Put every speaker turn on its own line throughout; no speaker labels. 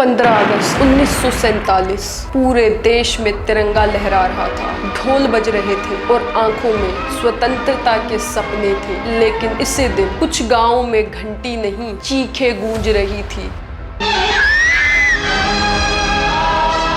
15 अगस्त 1947 पूरे देश में तिरंगा लहरा रहा था, ढोल बज रहे थे और आंखों में स्वतंत्रता के सपने थे। लेकिन इसी दिन कुछ गांवों में घंटी नहीं, चीखें गूंज रही थी।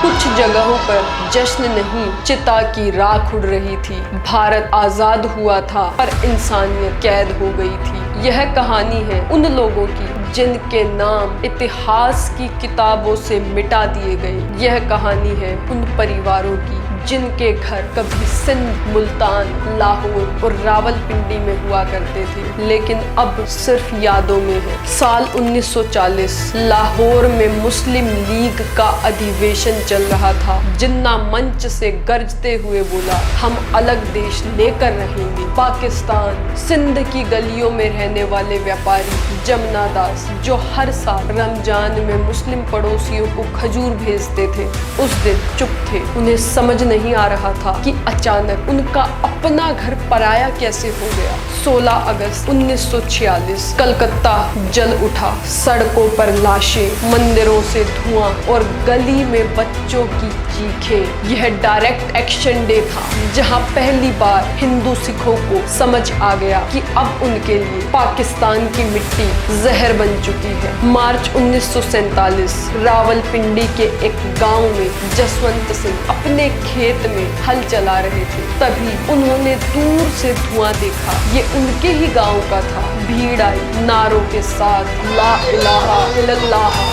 कुछ जगहों पर जश्न नहीं, चिता की राख उड़ रही थी। भारत आजाद हुआ था पर इंसानियत कैद हो गई थी। यह कहानी है उन लोगों की जिनके नाम इतिहास की किताबों से मिटा दिए गए। यह कहानी है उन परिवारों की जिनके घर कभी सिंध, मुल्तान, लाहौर और रावलपिंडी में हुआ करते थे, लेकिन अब सिर्फ यादों में है। साल 1940 लाहौर में मुस्लिम लीग का अधिवेशन चल रहा था। जिन्ना मंच से गरजते हुए बोला, हम अलग देश लेकर रहेंगे। पाकिस्तान सिंध की गलियों में रहने वाले व्यापारी जमुना दास, जो हर साल रमजान में मुस्लिम पड़ोसियों को खजूर भेजते थे, उस दिन चुप थे। उन्हें समझ नहीं आ रहा था कि अचानक उनका अपना घर पराया कैसे हो गया। 16 अगस्त 1946 कलकत्ता जल उठा। सड़कों पर लाशें, मंदिरों से धुआं और गली में बच्चों की चीखें। यह डायरेक्ट एक्शन डे था, जहां पहली बार हिंदू सिखों को समझ आ गया कि अब उनके लिए पाकिस्तान की मिट्टी जहर बन चुकी है। मार्च 1947 रावलपिंडी के एक गांव में जसवंत सिंह अपने खेत में हल चला रहे थे। तभी उन्होंने दूर से धुआं देखा। ये उनके ही गांव का था। भीड़ आई नारों के साथ, ला इलाहा इल्लल्लाह,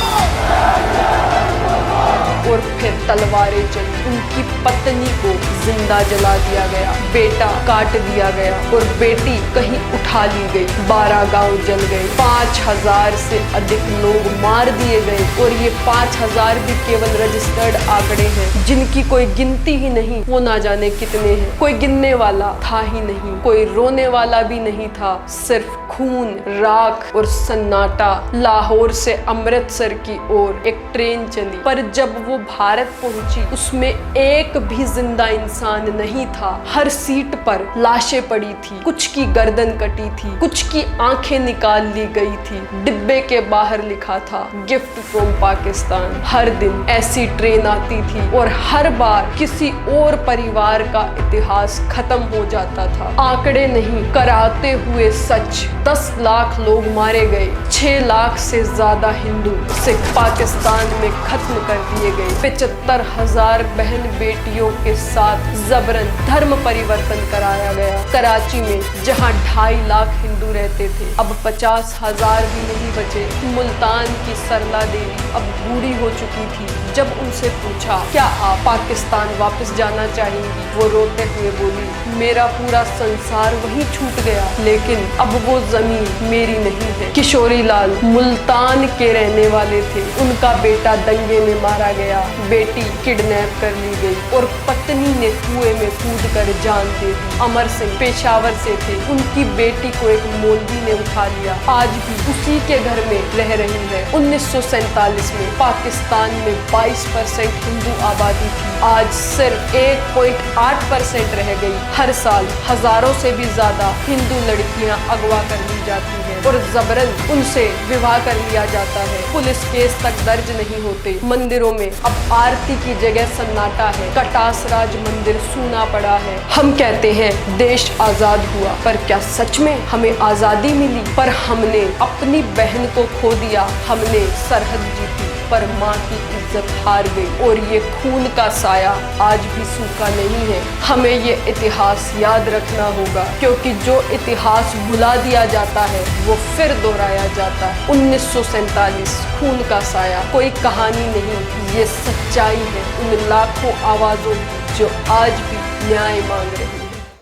और फिर तलवारें चली। उनकी पत्नी को जिंदा जला दिया गया, बेटा काट दिया गया और बेटी कहीं उठा ली गई। 12 गांव जल गए, 5000 से अधिक लोग मार दिए गए। और ये 5000 भी केवल रजिस्टर्ड आंकड़े हैं, जिनकी कोई गिनती ही नहीं। वो ना जाने कितने हैं, कोई गिनने वाला था ही नहीं, कोई रोने वाला भी नहीं था। सिर्फ खून, राख और सन्नाटा। लाहौर से अमृतसर की ओर एक ट्रेन चली, पर जब वो भारत पहुंची उसमें एक भी जिंदा इंसान नहीं था। हर सीट पर लाशें पड़ी थी, कुछ की गर्दन कटी थी, कुछ की आंखें निकाल ली गई थी। डिब्बे के बाहर लिखा था, गिफ्ट फ्रॉम पाकिस्तान। हर दिन ऐसी ट्रेन आती थी और हर बार किसी और परिवार का इतिहास खत्म हो जाता था। आंकड़े नहीं, कराते हुए सच। 10 लाख लोग मारे गए, 6 लाख से ज्यादा हिंदू सिख पाकिस्तान में खत्म कर दिए गए। 75,000 बहन बेटियों के साथ जबरन धर्म परिवर्तन कराया गया। कराची में जहां 2.5 लाख हिंदू रहते थे, अब 50,000 भी नहीं बचे। मुल्तान की सरला देवी अब बूढ़ी हो चुकी थी। जब उनसे पूछा, क्या आप पाकिस्तान वापस जाना चाहेंगी, वो रोते हुए बोली, मेरा पूरा संसार वहीं छूट गया, लेकिन अब वो जमीन मेरी नहीं है। किशोरी लाल मुल्तान के रहने वाले थे। उनका बेटा दंगे में मारा गया, बेटी किडनैप कर ली गई और पत्नी ने कुएं में कूदकर जान दे दी। अमर सिंह पेशावर से थे, उनकी बेटी को एक मौलवी ने उठा लिया। आज भी उसी के घर में रह रही है। 1947 में पाकिस्तान में 22% हिंदू आबादी थी, आज सिर्फ 1.8% रह गई। हर साल हजारों से भी ज्यादा हिंदू लड़कियां अगवा कर ली जाती हैं और जबरन उनसे विवाह कर लिया जाता है। पुलिस केस तक दर्ज नहीं होते। मंदिरों में अब आरती की जगह सन्नाटा है। कटासराज मंदिर सूना पड़ा है। हम कहते हैं देश आजाद हुआ, पर क्या सच में हमें आजादी मिली? पर हमने अपनी बहन को खो दिया, हमने सरहद जीती, पर माँ की इज्जत हार गई। और ये खून का साया आज भी सूखा नहीं है। हमें ये इतिहास याद रखना होगा, क्योंकि जो इतिहास भुला दिया जाता है वो फिर दोहराया जाता है। 1947 खून का साया कोई कहानी नहीं, ये सच्चाई है उन लाखों आवाजों की जो आज भी न्याय मांग रही है।